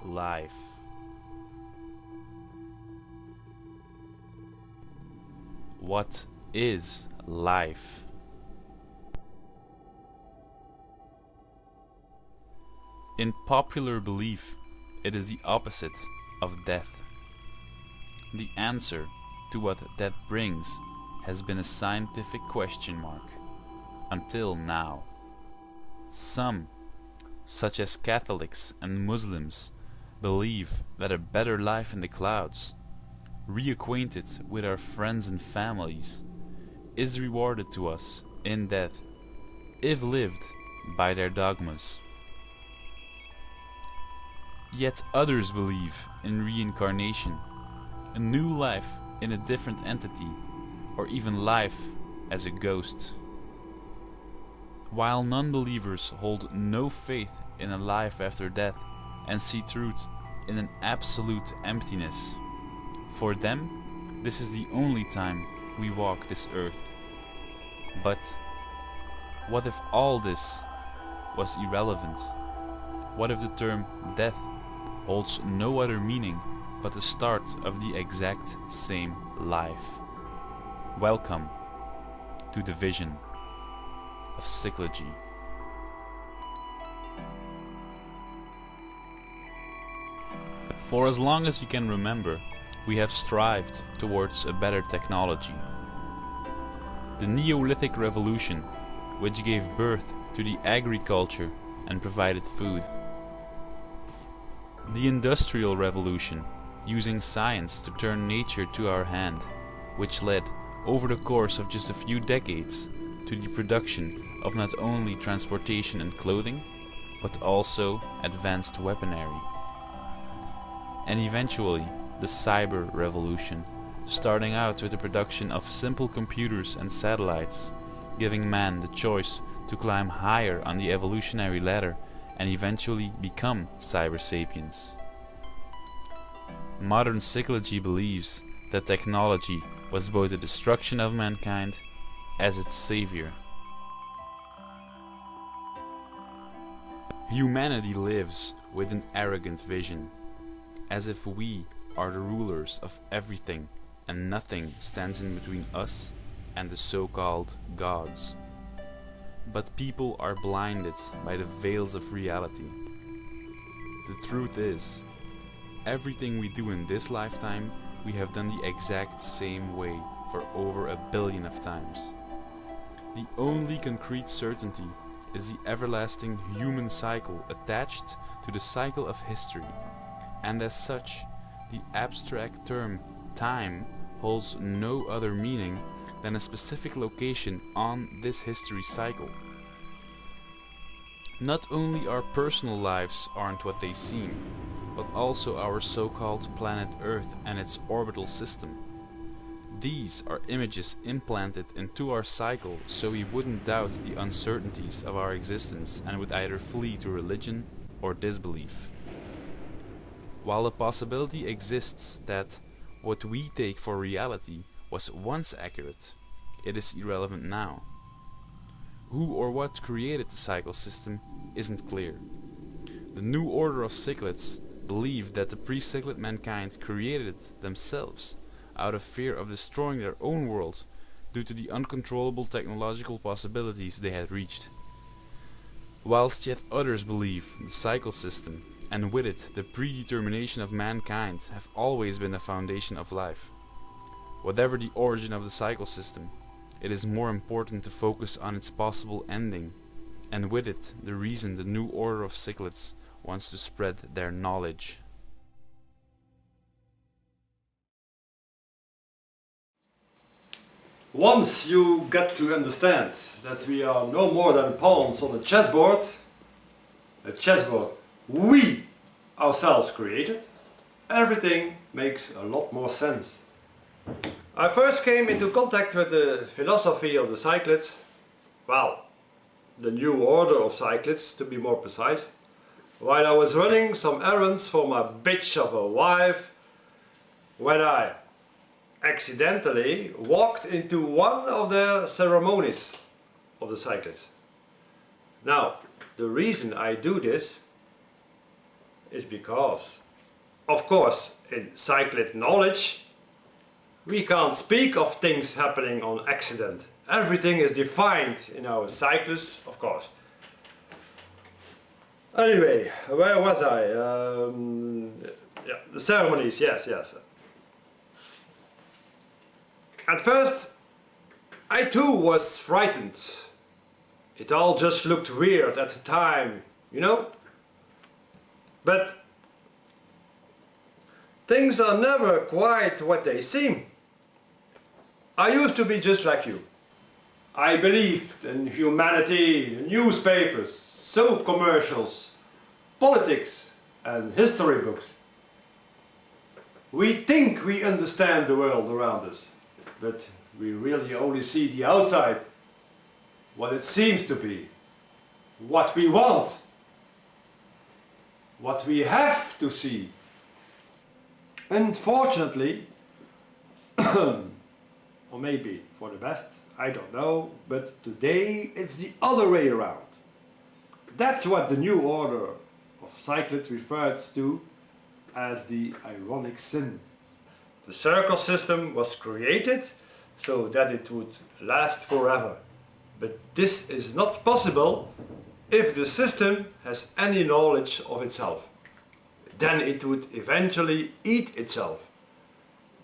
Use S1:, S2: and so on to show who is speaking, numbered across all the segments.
S1: life? What is life? In popular belief, it is the opposite of death. The answer to what death brings has been a scientific question mark until now. Some, such as Catholics and Muslims, believe that a better life in the clouds, reacquainted with our friends and families, is rewarded to us in death if lived by their dogmas. Yet others believe in reincarnation, a new life in a different entity, or even life as a ghost. While non-believers hold no faith in a life after death and see truth in an absolute emptiness, for them this is the only time we walk this earth. But what if all this was irrelevant? What if the term death holds no other meaning but the start of the exact same life? Welcome to the vision of Cyclogy. For as long as we can remember, we have strived towards a better technology. The Neolithic Revolution, which gave birth to the agriculture and provided food. The Industrial Revolution, using science to turn nature to our hand, which led, over the course of just a few decades, to the production of not only transportation and clothing, but also advanced weaponry. And eventually, the Cyber Revolution, starting out with the production of simple computers and satellites, giving man the choice to climb higher on the evolutionary ladder and eventually become cyber sapiens. Modern Cyclogy believes that technology was both the destruction of mankind as its savior. Humanity lives with an arrogant vision, as if we are the rulers of everything and nothing stands in between us and the so-called gods. But people are blinded by the veils of reality. The truth is, everything we do in this lifetime, we have done the exact same way for over 1 billion of times. The only concrete certainty is the everlasting human cycle attached to the cycle of history, and as such, the abstract term time holds no other meaning than a specific location on this history cycle. Not only our personal lives aren't what they seem, but also our so-called planet Earth and its orbital system. These are images implanted into our cycle so we wouldn't doubt the uncertainties of our existence and would either flee to religion or disbelief. While the possibility exists that what we take for reality was once accurate, it is irrelevant now. Who or what created the cycle system isn't clear. The new order of cyclids believed that the pre-cyclid mankind created it themselves out of fear of destroying their own world due to the uncontrollable technological possibilities they had reached. Whilst yet others believe the cycle system, and with it the predetermination of mankind, have always been the foundation of life. Whatever the origin of the cycle system, it is more important to focus on its possible ending, and with it the reason the new order of cyclids wants to spread their knowledge.
S2: Once you get to understand that we are no more than pawns on a chessboard we ourselves created, everything makes a lot more sense. I first came into contact with the philosophy of the cyclids, well, the new order of cyclids to be more precise, while I was running some errands for my bitch of a wife, when I accidentally walked into one of the ceremonies of the cyclists. Now, the reason I do this is because, of course, in cyclid knowledge, we can't speak of things happening on accident. Everything is defined in our cycles, of course. Anyway, where was I? Yeah, the ceremonies, yes. At first, I too was frightened. It all just looked weird at the time, you know? But things are never quite what they seem. I used to be just like you. I believed in humanity, newspapers, soap commercials, politics and history books. We think we understand the world around us, but we really only see the outside, what it seems to be, what we want, what we have to see. Unfortunately, or maybe for the best, I don't know, but today it's the other way around. That's what the new order of cyclids refers to as the ironic sin. The circle system was created so that it would last forever. But this is not possible if the system has any knowledge of itself. Then it would eventually eat itself.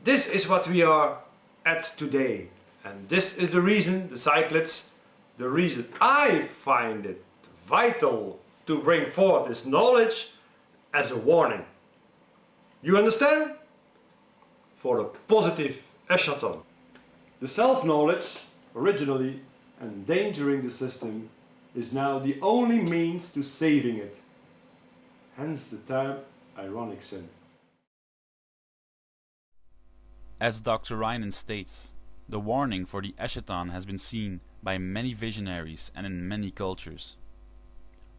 S2: This is what we are at today. And this is the reason the cyclids, the reason I find it vital to bring forth this knowledge as a warning. You understand? For the positive eschaton. The self-knowledge, originally endangering the system, is now the only means to saving it. Hence the term ironic sin.
S1: As Dr. Reinen states, the warning for the eschaton has been seen by many visionaries and in many cultures.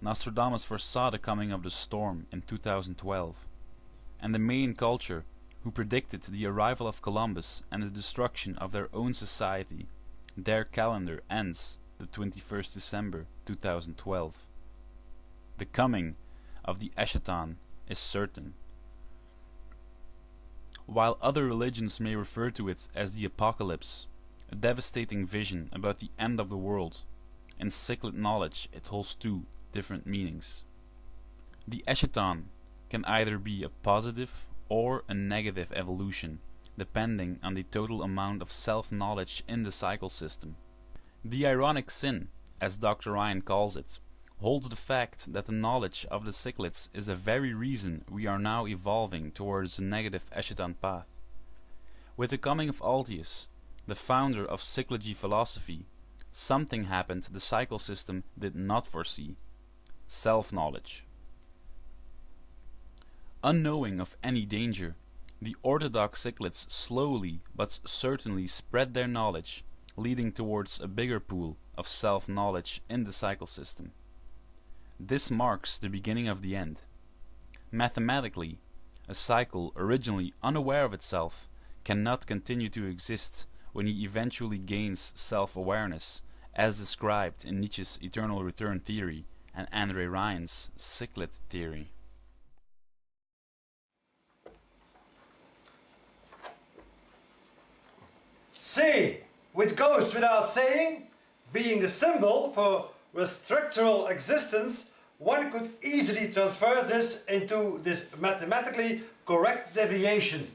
S1: Nostradamus foresaw the coming of the storm in 2012, and the Mayan culture, who predicted the arrival of Columbus and the destruction of their own society, their calendar ends the 21st December 2012. The coming of the eschaton is certain. While other religions may refer to it as the apocalypse, a devastating vision about the end of the world, in cyclid knowledge it holds two different meanings. The eschaton can either be a positive or a negative evolution, depending on the total amount of self-knowledge in the cycle system. The ironic sin, as Dr. Ryan calls it, holds the fact that the knowledge of the cyclids is the very reason we are now evolving towards the negative eschaton path. With the coming of Altius, the founder of Cyclogy philosophy, something happened the cycle system did not foresee: self-knowledge. Unknowing of any danger, the orthodox cyclids slowly but certainly spread their knowledge, leading towards a bigger pool of self-knowledge in the cycle system. This marks the beginning of the end. Mathematically, a cycle originally unaware of itself cannot continue to exist when he eventually gains self-awareness, as described in Nietzsche's eternal return theory and Andre Ryan's cyclid theory.
S2: C, which goes without saying, being the symbol for structural existence, one could easily transfer this into this mathematically correct deviation.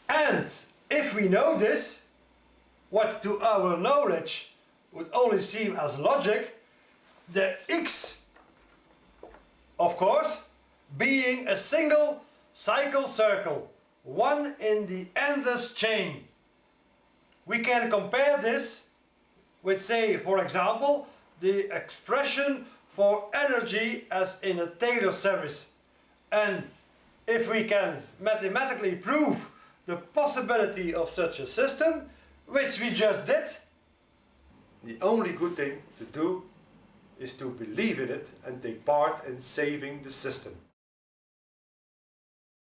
S2: And if we know this, what to our knowledge would only seem as logic, the X, of course, being a single cycle circle, one in the endless chain. We can compare this with, say, for example, the expression for energy as in a Taylor series. And if we can mathematically prove the possibility of such a system, which we just did, the only good thing to do is to believe in it and take part in saving the system.